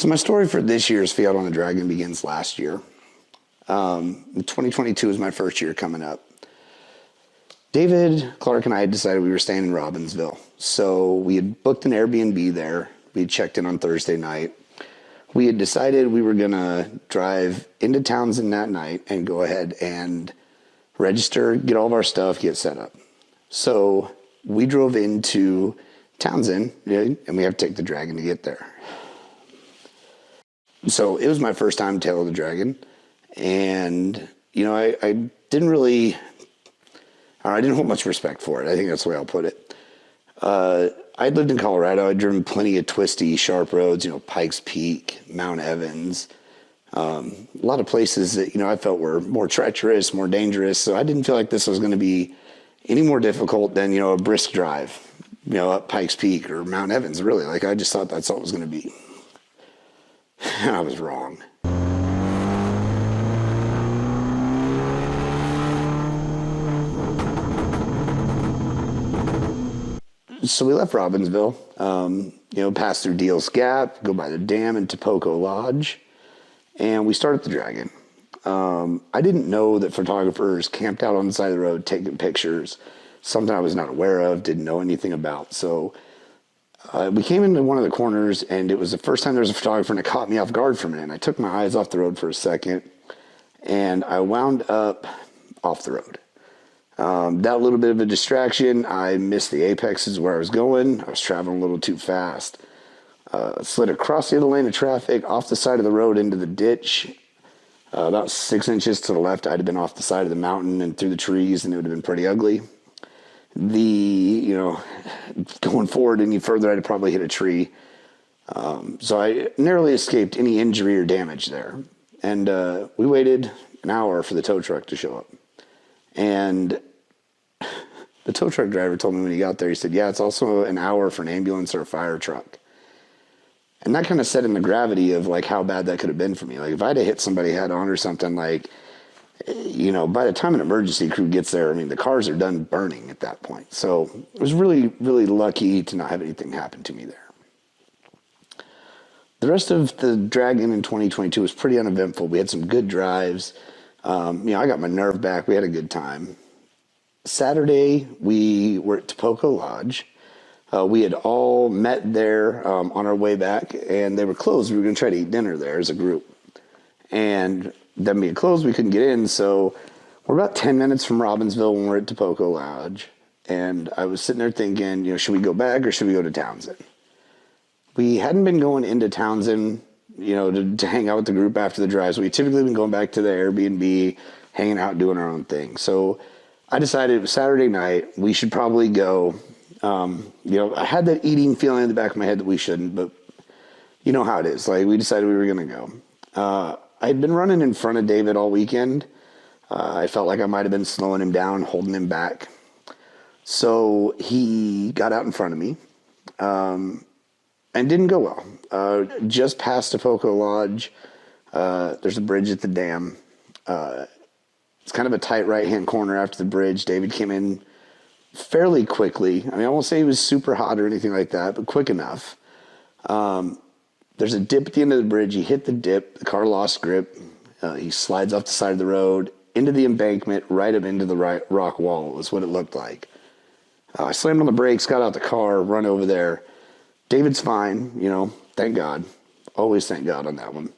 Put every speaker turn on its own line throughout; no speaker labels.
So my story for this year's Fiat on the Dragon begins last year. 2022 is my first year coming up. David, Clark, and I had decided we were staying in Robbinsville. So we had booked an Airbnb there. We had checked in on Thursday night. We had decided we were going to drive into Townsend that night and go ahead and register, get all of our stuff, get set up. So we drove into Townsend, and we have to take the Dragon to get there. So it was my first time Tail of the Dragon. And, I didn't really, I didn't hold much respect for it. I think that's the way I'll put it. I'd lived in Colorado. I'd driven plenty of twisty, sharp roads, Pikes Peak, Mount Evans, a lot of places that, I felt were more treacherous, more dangerous. So I didn't feel like this was going to be any more difficult than, a brisk drive, up Pikes Peak or Mount Evans, really. Like, I just thought that's all it was going to be. And I was wrong. So we left Robbinsville, passed through Deals Gap, go by the dam into Poco Lodge, and we started the Dragon. I didn't know that photographers camped out on the side of the road taking pictures, something I was not aware of, didn't know anything about. So we came into one of the corners, and it was the first time there was a photographer, and it caught me off guard for a minute. I took my eyes off the road for a second, and I wound up off the road. That little bit of a distraction, I missed the apexes where I was going. I was traveling a little too fast. Slid across the other lane of traffic, off the side of the road into the ditch. About 6 inches to the left, I'd have been off the side of the mountain and through the trees, and it would have been pretty ugly. Going forward any further, I'd have probably hit a tree. So I narrowly escaped any injury or damage there. And we waited an hour for the tow truck to show up. And the tow truck driver told me when he got there, he said, yeah, it's also an hour for an ambulance or a fire truck. And that kind of set in the gravity of like how bad that could have been for me. Like if I'd have hit somebody head on or something, like, by the time an emergency crew gets there, the cars are done burning at that point. So I was really, really lucky to not have anything happen to me there. The rest of the Dragon in 2022 was pretty uneventful. We had some good drives. I got my nerve back. We had a good time. Saturday, we were at Poco Lodge. We had all met there on our way back, and they were closed. We were going to try to eat dinner there as a group. And them being closed, we couldn't get in. So we're about 10 minutes from Robbinsville when we're at Poco Lodge. And I was sitting there thinking, should we go back or should we go to Townsend? We hadn't been going into Townsend to hang out with the group after the drive. So we typically been going back to the Airbnb, hanging out, doing our own thing. So I decided it was Saturday night. We should probably go. I had that eating feeling in the back of my head that we shouldn't, but you know how it is. Like we decided we were going to go. I'd been running in front of David all weekend. I felt like I might have been slowing him down, holding him back. So he got out in front of me. And didn't go well. Just past Poco Lodge, there's a bridge at the dam. It's kind of a tight right-hand corner after the bridge. David came in fairly quickly. I won't say he was super hot or anything like that, but quick enough. There's a dip at the end of the bridge. He hit the dip. The car lost grip. He slides off the side of the road, into the embankment, right up into the rock wall is what it looked like. I slammed on the brakes, got out the car, run over there. David's fine, thank God. Always thank God on that one.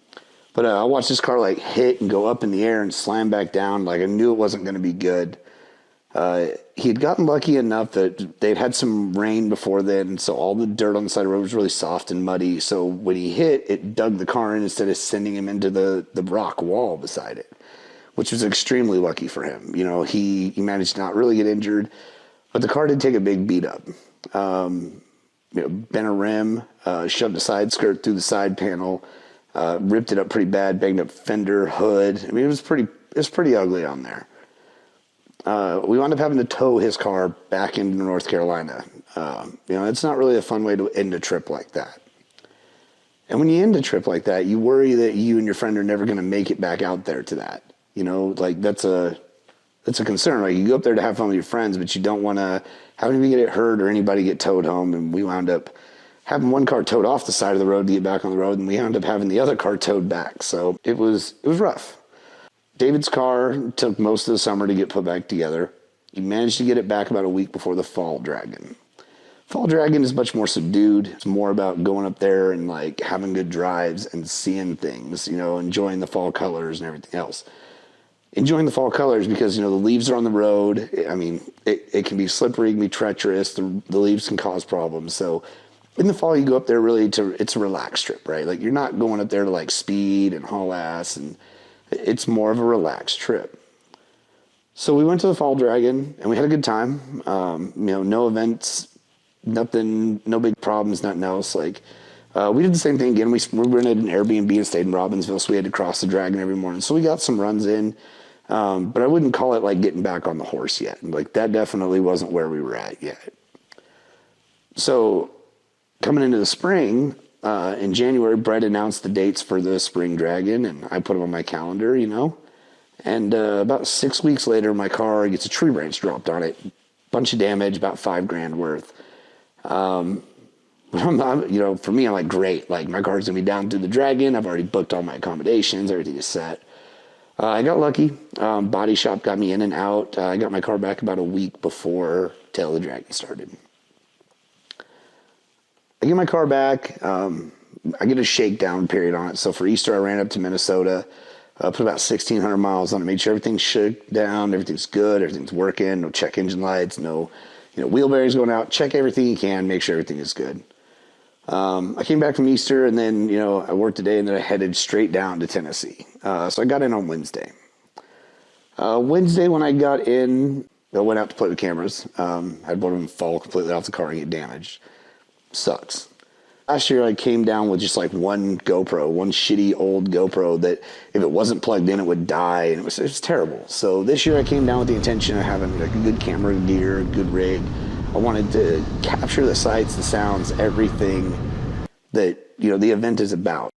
But I watched this car hit and go up in the air and slam back down. Like I knew it wasn't going to be good. He had gotten lucky enough that they'd had some rain before then. So all the dirt on the side of the road was really soft and muddy. So when he hit, it dug the car in instead of sending him into the rock wall beside it, which was extremely lucky for him. He managed to not really get injured, but the car did take a big beat up. Bent a rim, shoved a side skirt through the side panel, ripped it up pretty bad, banged up fender, hood. It was pretty ugly on there. We wound up having to tow his car back into North Carolina. It's not really a fun way to end a trip like that. And when you end a trip like that, you worry that you and your friend are never going to make it back out there to that. That's a concern. Like you go up there to have fun with your friends, but you don't want to have anybody get hurt or anybody get towed home. And we wound up having one car towed off the side of the road to get back on the road, and we ended up having the other car towed back. So it was rough. David's car took most of the summer to get put back together. He managed to get it back about a week before the Fall Dragon. Fall Dragon is much more subdued. It's more about going up there and like having good drives and seeing things, you know, enjoying the fall colors and everything else. Enjoying the fall colors because, you know, the leaves are on the road. I mean, it can be slippery, it can be treacherous. The leaves can cause problems. So in the fall, you go up there really it's a relaxed trip, right? Like you're not going up there to like speed and haul ass, and it's more of a relaxed trip. So we went to the Fall Dragon and we had a good time. You know, no events, nothing, no big problems, nothing else. Like, we did the same thing again. We rented an Airbnb and stayed in Robbinsville, so we had to cross the Dragon every morning. So we got some runs in, but I wouldn't call it like getting back on the horse yet. Like that definitely wasn't where we were at yet. So coming into the spring, in January, Brett announced the dates for the Spring Dragon, and I put them on my calendar, you know. And about 6 weeks later, my car gets a tree branch dropped on it. Bunch of damage, about $5,000 worth. You know, for me, I'm like, great. Like, my car's going to be down through the Dragon. I've already booked all my accommodations. Everything is set. I got lucky. Body shop got me in and out. I got my car back about a week before Tail of the Dragon started. I get my car back. I get a shakedown period on it. So for Easter, I ran up to Minnesota. Put about 1,600 miles on it, made sure everything's shook down, everything's good, everything's working, no check engine lights, no, you know, wheel bearings going out. Check everything you can, make sure everything is good. I came back from Easter, and then, you know, I worked today, and then I headed straight down to Tennessee. So I got in on Wednesday. Wednesday when I got in, I went out to play with cameras. I had one of them fall completely off the car and get damaged. Sucks. Last year I came down with just like one GoPro, one shitty old GoPro that if it wasn't plugged in, it would die, and it was terrible. So this year I came down with the intention of having like a good camera gear, a good rig. I wanted to capture the sights, the sounds, everything that, you know, the event is about.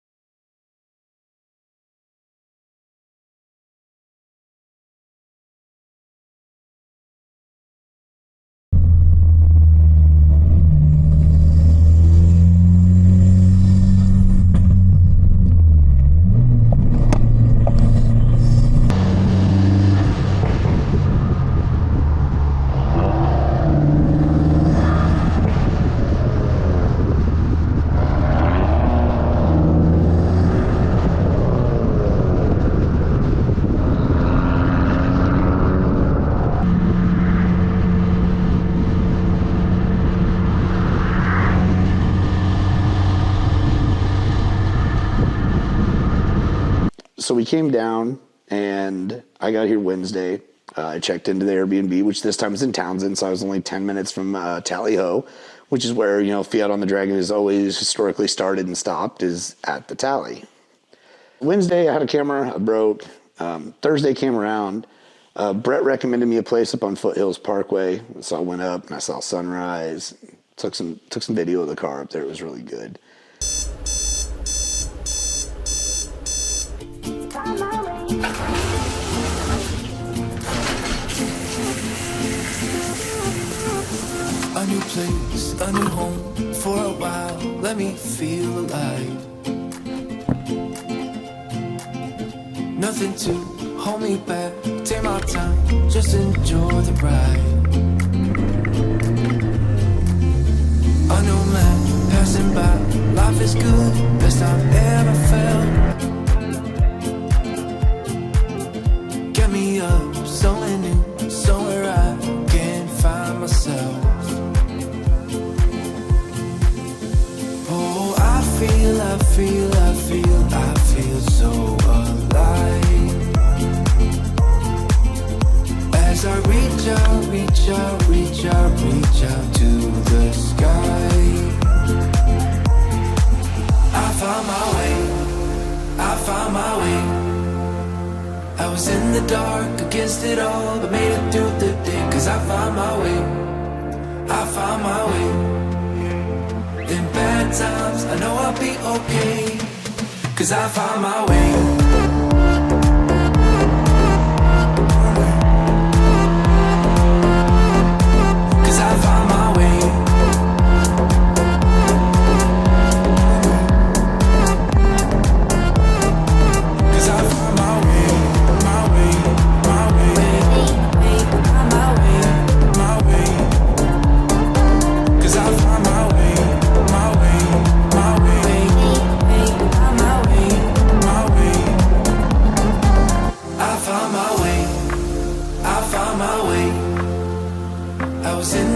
So we came down, and I got here Wednesday. I checked into the Airbnb, which this time was in Townsend, so I was only 10 minutes from Tally-Ho, which is where, you know, Fiat on the Dragon has always historically started and stopped, is at the Tally. Wednesday, I had a camera, I broke. Thursday came around. Brett recommended me a place up on Foothills Parkway, so I went up and I saw sunrise. Took some video of the car up there. It was really good.
A new place, a new home, for a while, let me feel alive. Nothing to hold me back, take my time, just enjoy the ride. A new man passing by, life is good, best I've ever felt. Get me up, somewhere new, somewhere I can find myself. I feel so alive. As I reach out to the sky. I found my way. I was in the dark against it all, but made it through the day. 'Cause I found my way. In bad times, I know I'll be okay. 'Cause I found my way. 'Cause I found my way.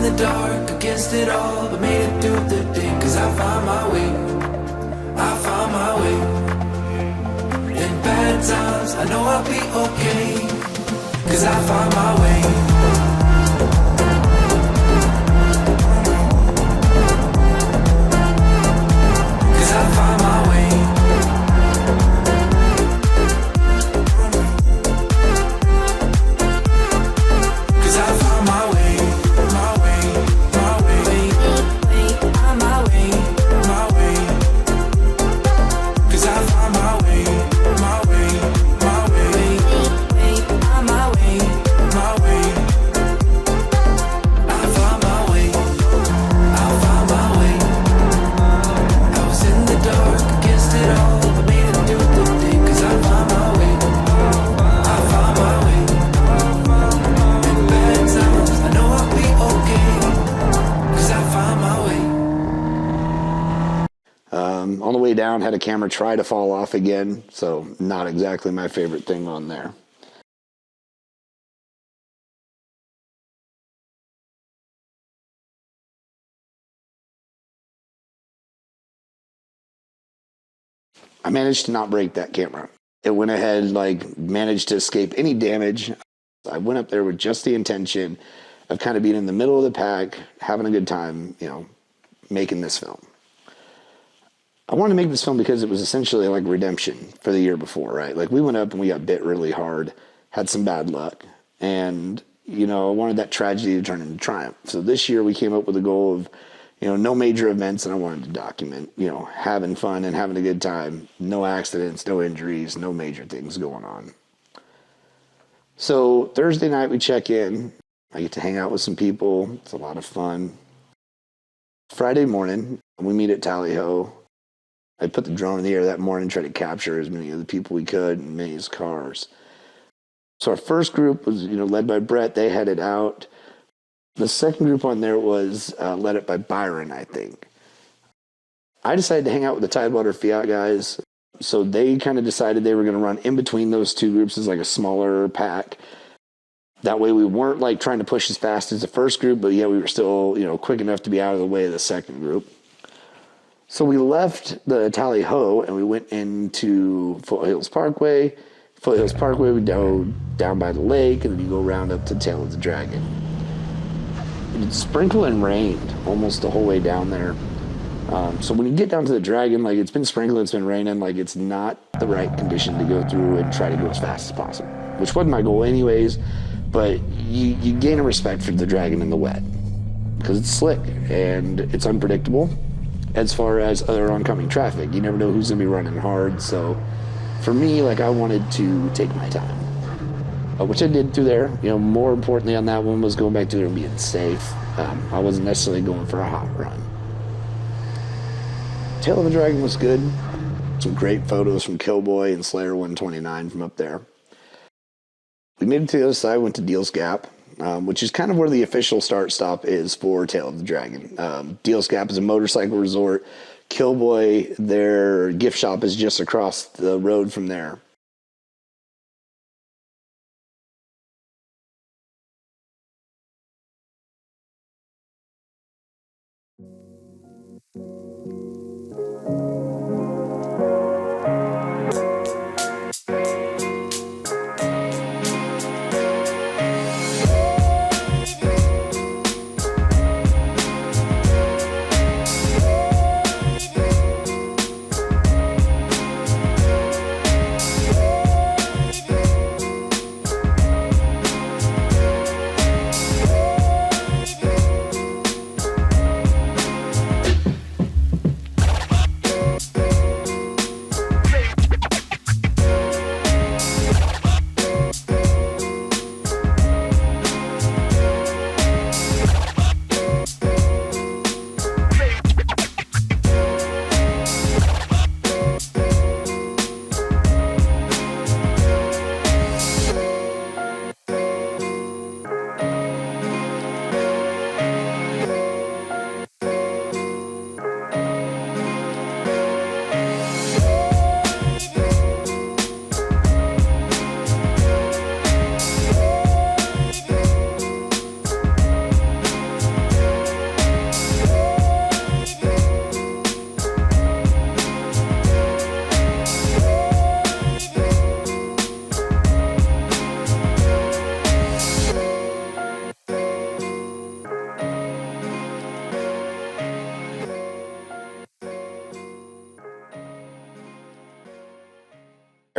in the dark against it all, but made it through the day. Cause I found my way, I found my way. In bad times, I know I'll be okay. Cause I found my way. Cause I found my way. Cause I found my way, my way, my way. On my way, my way. Cause I found my way, my way, my way. On my way, my way. I found my way, I found my way. I was in the dark against it all, but made it through the day. Cause I found my way, I found my way. In bad times, I know I'll be okay. Cause I found my way.
On the way down, had a camera try to fall off again, so not exactly my favorite thing on there. I managed to not break that camera. It went ahead, managed to escape any damage. I went up there with just the intention of kind of being in the middle of the pack, having a good time, making this film. I wanted to make this film because it was essentially like redemption for the year before, right? Like we went up and we got bit really hard, had some bad luck, and I wanted that tragedy to turn into triumph. So this year we came up with a goal of, no major events, and I wanted to document, having fun and having a good time, no accidents, no injuries, no major things going on. So Thursday night we check in. I get to hang out with some people. It's a lot of fun. Friday morning we meet at Tally Ho. I put the drone in the air that morning, tried to capture as many of the people we could and many as cars. So our first group was, led by Brett. They headed out. The second group on there was led up by Byron, I think. I decided to hang out with the Tidewater Fiat guys. So they kind of decided they were going to run in between those two groups as like a smaller pack. That way we weren't trying to push as fast as the first group, but yeah, we were still, quick enough to be out of the way of the second group. So we left the Tally Ho and we went into Foothills Parkway. Foothills Parkway, we go down by the lake, and then you go around up to Tail of the Dragon. It sprinkled and rained almost the whole way down there. So when you get down to the Dragon, it's been sprinkling, it's been raining, it's not the right condition to go through and try to go as fast as possible, which wasn't my goal anyways, but you gain a respect for the Dragon in the wet because it's slick and it's unpredictable as far as other oncoming traffic. You never know who's going to be running hard, so for me, I wanted to take my time, which I did through there. More importantly on that one was going back to there and being safe. I wasn't necessarily going for a hot run. Tail of the Dragon was good. Some great photos from Killboy and Slayer 129 from up there. We made it to the other side, went to Deals Gap, which is kind of where the official start stop is for Tail of the Dragon. Deals Gap is a motorcycle resort. Killboy, their gift shop is just across the road from there.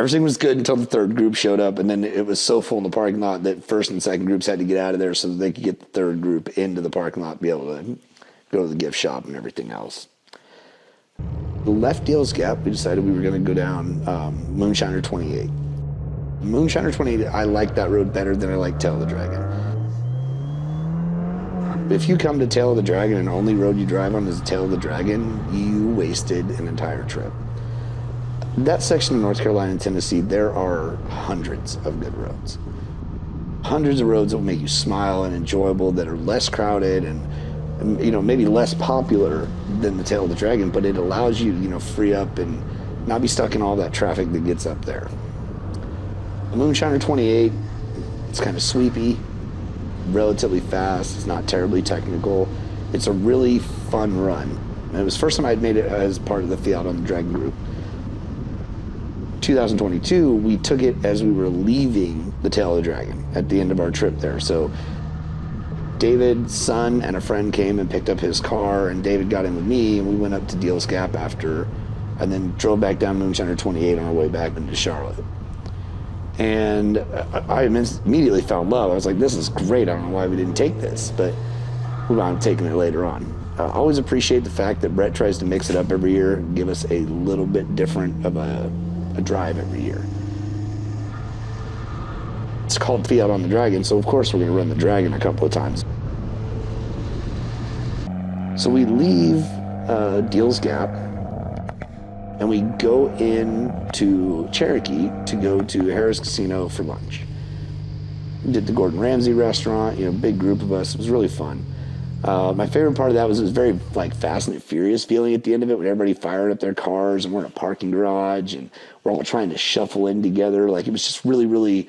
everything was good until the third group showed up, and then it was so full in the parking lot that first and second groups had to get out of there so that they could get the third group into the parking lot, be able to go to the gift shop and everything else. The left Deals Gap, we decided we were going to go down Moonshiner 28. Moonshiner 28, I like that road better than I like Tail of the Dragon. If you come to Tail of the Dragon and the only road you drive on is Tail of the Dragon, you wasted an entire trip. That section of North Carolina and Tennessee, there are hundreds of good roads. Hundreds of roads that will make you smile and enjoyable, that are less crowded and maybe less popular than the Tail of the Dragon, but it allows you to, free up and not be stuck in all that traffic that gets up there. The Moonshiner 28, it's kind of sweepy, relatively fast, it's not terribly technical. It's a really fun run. And it was the first time I'd made it as part of the Fiat on the Dragon group. 2022, we took it as we were leaving the Tail of the Dragon at the end of our trip there. So David's son and a friend came and picked up his car, and David got in with me, and we went up to Deals Gap after, and then drove back down Moonshiner 28 on our way back into Charlotte. And I immediately fell in love. I was like, this is great. I don't know why we didn't take this, but we wound up taking it later on. I always appreciate the fact that Brett tries to mix it up every year and give us a little bit different of a drive every year. It's called Fiat on the Dragon, so of course we're going to run the Dragon a couple of times. So we leave Deals Gap, and we go into Cherokee to go to Harrah's Casino for lunch. We did the Gordon Ramsay restaurant, big group of us. It was really fun. My favorite part of that was it was very Fast and Furious feeling at the end of it, when everybody fired up their cars and we're in a parking garage and we're all trying to shuffle in together. It was just really, really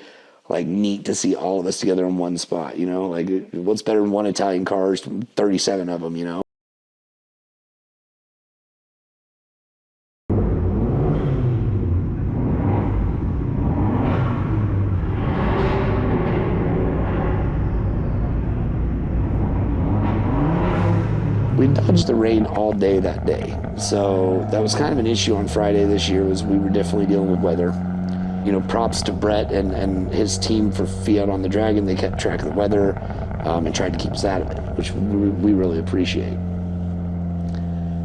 neat to see all of us together in one spot. What's better than one Italian car? 37 of them. We dodged the rain all day that day. So that was kind of an issue on Friday this year, was we were definitely dealing with weather. Props to Brett and his team for Fiat on the Dragon. They kept track of the weather and tried to keep us out of it, which we really appreciate.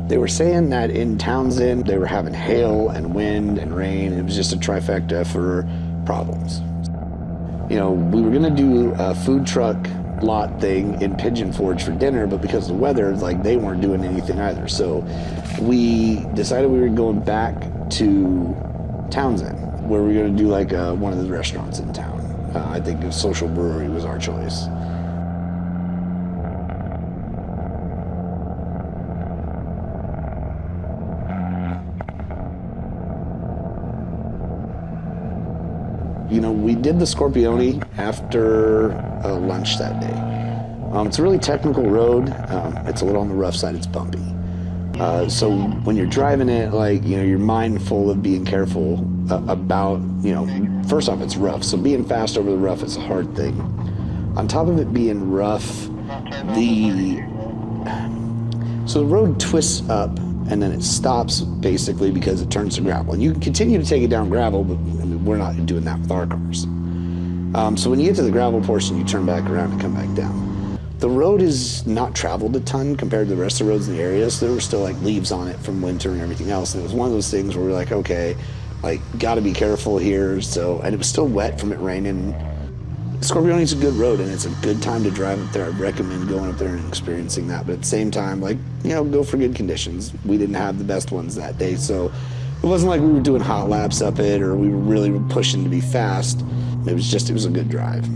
They were saying that in Townsend, they were having hail and wind and rain. It was just a trifecta for problems. We were gonna do a food truck lot thing in Pigeon Forge for dinner, but because of the weather, they weren't doing anything either. So we decided we were going back to Townsend, where we were going to do one of the restaurants in town. I think a Social Brewery was our choice. We did the Scorpione after lunch that day. It's a really technical road. It's a little on the rough side. It's bumpy. So when you're driving it, you're mindful of being careful about, first off, it's rough. So being fast over the rough is a hard thing. On top of it being rough, the road twists up and then it stops basically because it turns to gravel. And you can continue to take it down gravel, but we're not doing that with our cars. So when you get to the gravel portion, you turn back around and come back down. The road is not traveled a ton compared to the rest of the roads in the area, so there were still leaves on it from winter and everything else. And it was one of those things where we're like, okay, gotta be careful here. So, and it was still wet from it raining. Scorpione is a good road, and it's a good time to drive up there. I recommend going up there and experiencing that. But at the same time, go for good conditions. We didn't have the best ones that day, so it wasn't like we were doing hot laps up it or we were really pushing to be fast. It was a good drive.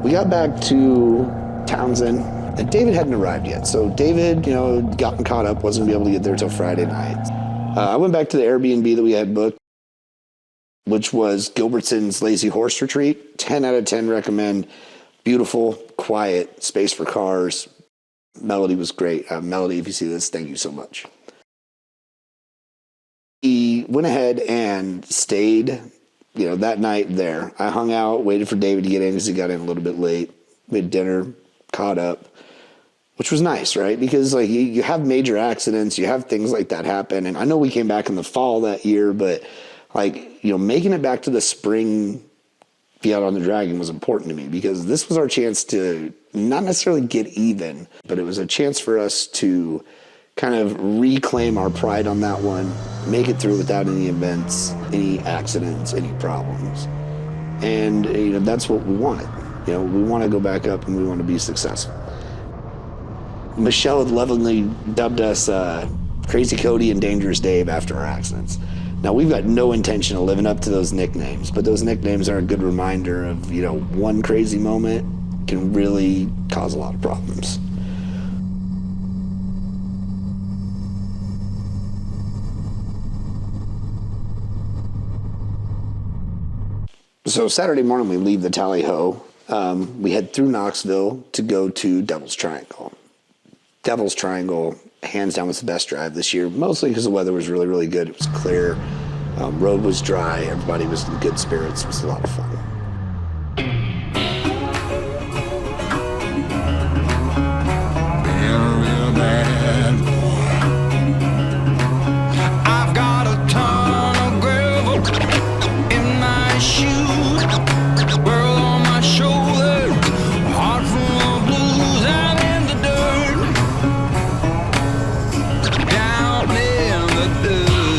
We got back to Townsend, and David hadn't arrived yet. So David, gotten caught up, wasn't gonna be able to get there till Friday night. I went back to the Airbnb that we had booked, which was Gilbertson's Lazy Horse Retreat. 10 out of 10 recommend. Beautiful, quiet, space for cars. Melody was great. Melody, if you see this, thank you so much. He went ahead and stayed, that night there. I hung out, waited for David to get in because he got in a little bit late. We had dinner, caught up, which was nice, right? Because you have major accidents, you have things like that happen. And I know we came back in the fall that year, but making it back to the spring Fiat on the Dragon was important to me because this was our chance to not necessarily get even, but it was a chance for us to kind of reclaim our pride on that one, make it through without any events, any accidents, any problems. And, that's what we wanted. We want to go back up and we want to be successful. Michelle had lovingly dubbed us Crazy Cody and Dangerous Dave after our accidents. Now, we've got no intention of living up to those nicknames, but those nicknames are a good reminder of, one crazy moment can really cause a lot of problems. So Saturday morning, we leave the Tally-Ho. We head through Knoxville to go to Devil's Triangle. Devil's Triangle, hands down, was the best drive this year, mostly because the weather was really, really good. It was clear. Road was dry. Everybody was in good spirits. It was a lot of fun.
I've got a ton of gravel in my shoes, world on my shoulder, heart full of blues. I'm in the dirt, down in the dirt.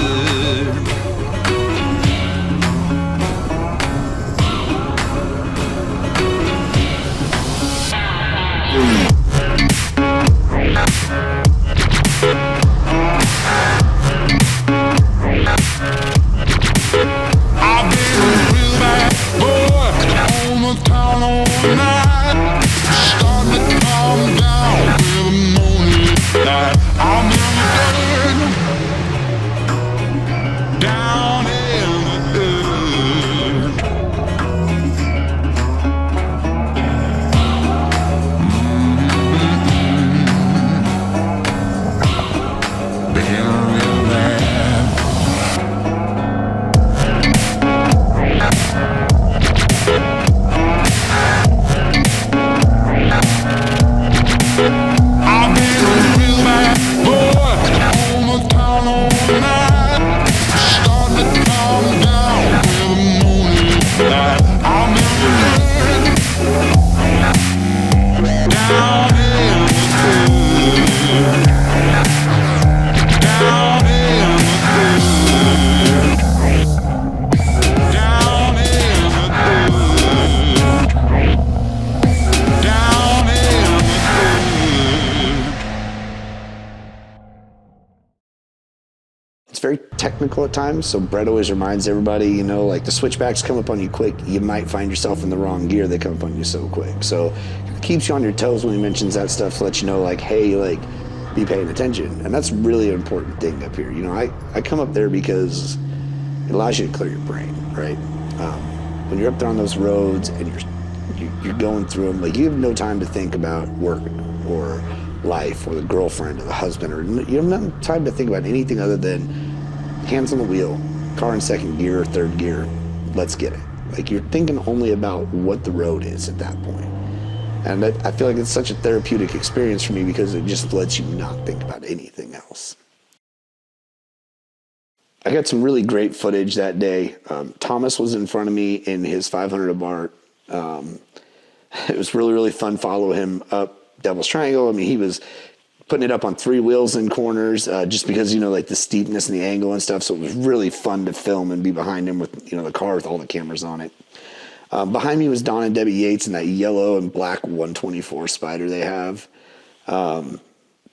I've been a real bad boy on the town all night. Starting to calm down with the morning light. I'm in the dirt, down in the dirt. Been real bad. I've been a real bad boy on the town all night. Starting to calm down with the morning light. I'm in the dirt, down in the dirt, down in the dirt, down in the dirt, down in the
It's very technical at times, so Brett always reminds everybody, the switchbacks come up on you quick. You might find yourself in the wrong gear. They come up on you so quick. So it keeps you on your toes when he mentions that stuff to let you know, hey, be paying attention. And that's really an important thing up here. I come up there because it allows you to clear your brain, right? When you're up there on those roads and you're going through them, you have no time to think about work or life or the girlfriend or the husband, or you have no time to think about anything other than hands on the wheel, car in second gear or third gear, let's get it. You're thinking only about what the road is at that point. And I feel like it's such a therapeutic experience for me because it just lets you not think about anything else. I got some really great footage that day. Thomas was in front of me in his 500 of Bart. It was really, really fun following him up Devil's Triangle. He was putting it up on three wheels in corners just because, the steepness and the angle and stuff. So it was really fun to film and be behind him with, the car with all the cameras on it. Behind me was Don and Debbie Yates in that yellow and black 124 Spider they have.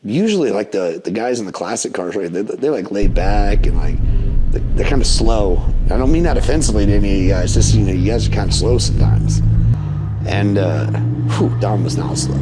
Usually, the guys in the classic cars, right, they're lay back and they're kind of slow. I don't mean that offensively to any of you guys. Just you guys are kind of slow sometimes. And Don was not slow.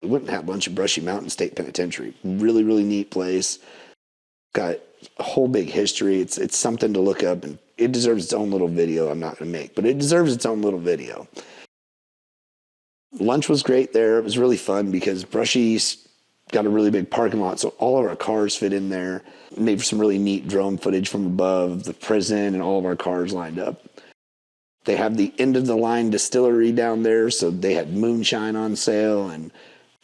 We went and had lunch at Brushy Mountain State Penitentiary. Really, really neat place. Got a whole big history. It's something to look up, and it deserves its own little video I'm not going to make, but it deserves its own little video. Lunch was great there. It was really fun because Brushy's got a really big parking lot, so all of our cars fit in there. Made for some really neat drone footage from above the prison and all of our cars lined up. They have the end of the line distillery down there, so they had moonshine on sale, and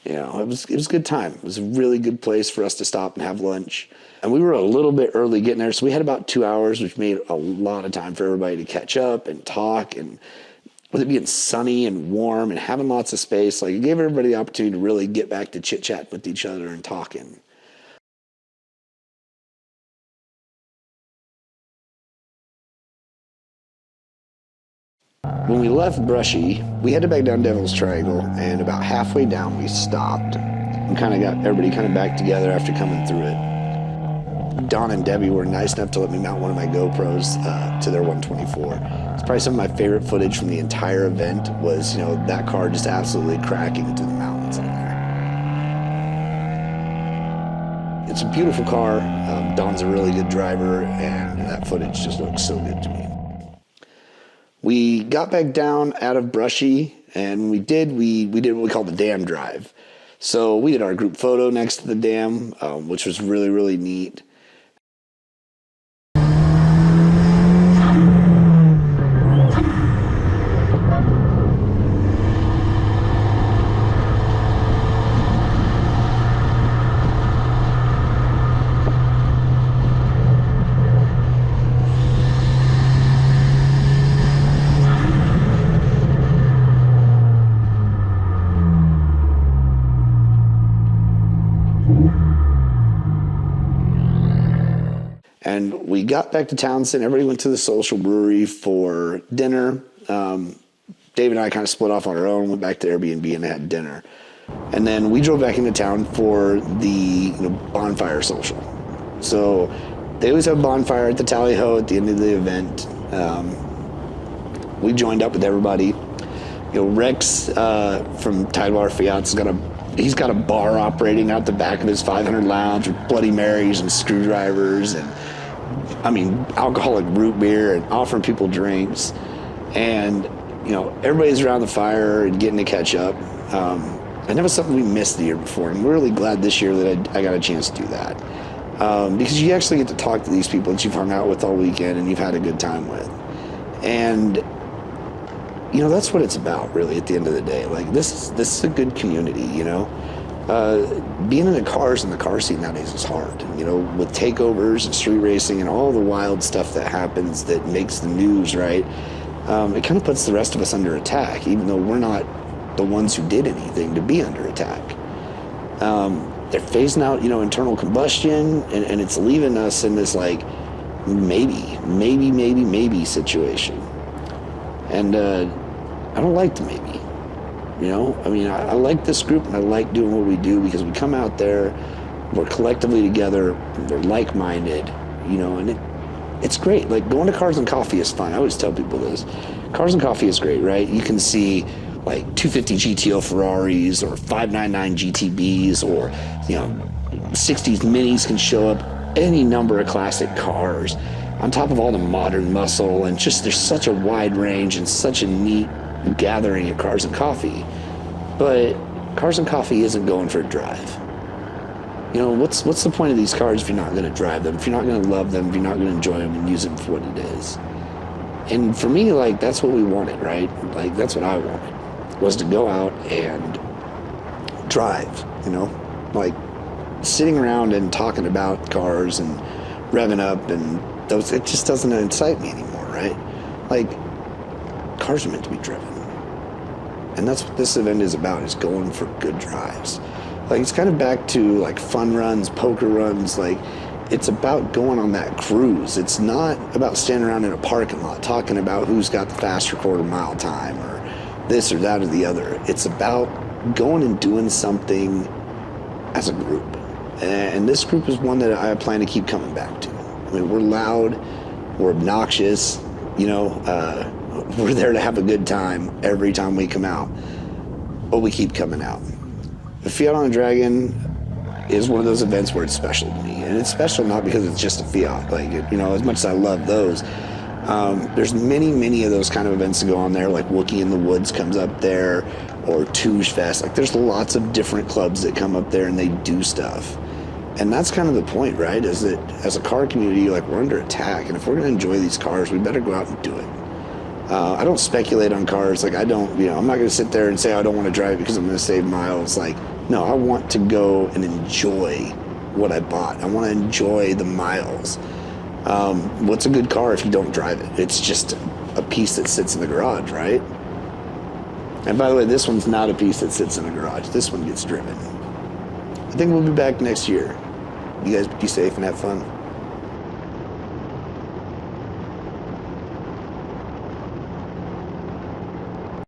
it was a good time. It was a really good place for us to stop and have lunch. And we were a little bit early getting there, so we had about 2 hours, which made a lot of time for everybody to catch up and talk. And with it being sunny and warm and having lots of space, it gave everybody the opportunity to really get back to chit-chat with each other and talking. When we left Brushy, we headed back down Devil's Triangle, and about halfway down we stopped and kind of got everybody kind of back together after coming through it. Don and Debbie were nice enough to let me mount one of my GoPros to their 124. It's probably some of my favorite footage from the entire event was, that car just absolutely cracking through the mountains in there. It's a beautiful car. Don's a really good driver, and that footage just looks so good to me. We got back down out of Brushy, and we did what we call the dam drive. So we did our group photo next to the dam, which was really, really neat. And we got back to Townsend. Everybody went to the Social Brewery for dinner. Dave and I kind of split off on our own, went back to Airbnb and had dinner. And then we drove back into town for the bonfire social. So they always have a bonfire at the Tally Ho at the end of the event. We joined up with everybody. Rex from Tidewater Fiat's he's got a bar operating out the back of his 500 lounge with Bloody Marys and screwdrivers and alcoholic root beer and offering people drinks. And, everybody's around the fire and getting to catch up. And that was something we missed the year before. And we're really glad this year that I got a chance to do that. Because you actually get to talk to these people that you've hung out with all weekend and you've had a good time with. And, that's what it's about, really, at the end of the day. This is a good community, being in the cars and the car scene nowadays is hard, with takeovers and street racing and all the wild stuff that happens that makes the news, right? It kind of puts the rest of us under attack, even though we're not the ones who did anything to be under attack. They're phasing out, internal combustion, and it's leaving us in this maybe situation. And I don't like the maybe. You know, I mean, I like this group and I like doing what we do because we come out there, we're collectively together, we're like-minded, you know, and it's great. Like going to Cars and Coffee is fun. I always tell people this. Cars and Coffee is great, right? You can see like 250 GTO Ferraris or 599 GTBs or, you know, 60s minis can show up, any number of classic cars on top of all the modern muscle, and just there's such a wide range and such a neat gathering at Cars and Coffee. But Cars and Coffee isn't going for a drive. You know, what's the point of these cars if you're not going to drive them, if you're not going to love them, if you're not going to enjoy them and use them for what it is? And for me, like, that's what we wanted, right? Like, that's what I wanted, was to go out and drive, you know? Like, sitting around and talking about cars and revving up and those, it just doesn't excite me anymore, right? Like, cars are meant to be driven. And that's what this event is about, is going for good drives. Like, it's kind of back to like fun runs, poker runs. Like, it's about going on that cruise. It's not about standing around in a parking lot talking about who's got the faster quarter mile time or this or that or the other. It's about going and doing something as a group. And this group is one that I plan to keep coming back to. I mean, we're loud, we're obnoxious, you know, we're there to have a good time every time we come out, but we keep coming out. The Fiat on a Dragon is one of those events where it's special to me, and it's special not because it's just a Fiat. Like, you know, as much as I love those, there's many of those kind of events that go on there, like Wookie in the Woods comes up there, or Touge Fest. Like, there's lots of different clubs that come up there and they do stuff. And that's kind of the point, right? Is that as a car community, like, we're under attack, and if we're going to enjoy these cars, we better go out and do it. I don't speculate on cars. Like, I don't, you know, I'm not going to sit there and say I don't want to drive it because I'm going to save miles. Like, no, I want to go and enjoy what I bought. I want to enjoy the miles. What's a good car if you don't drive it? It's just a piece that sits in the garage, right? And by the way, this one's not a piece that sits in the garage. This one gets driven. I think we'll be back next year. You guys be safe and have fun.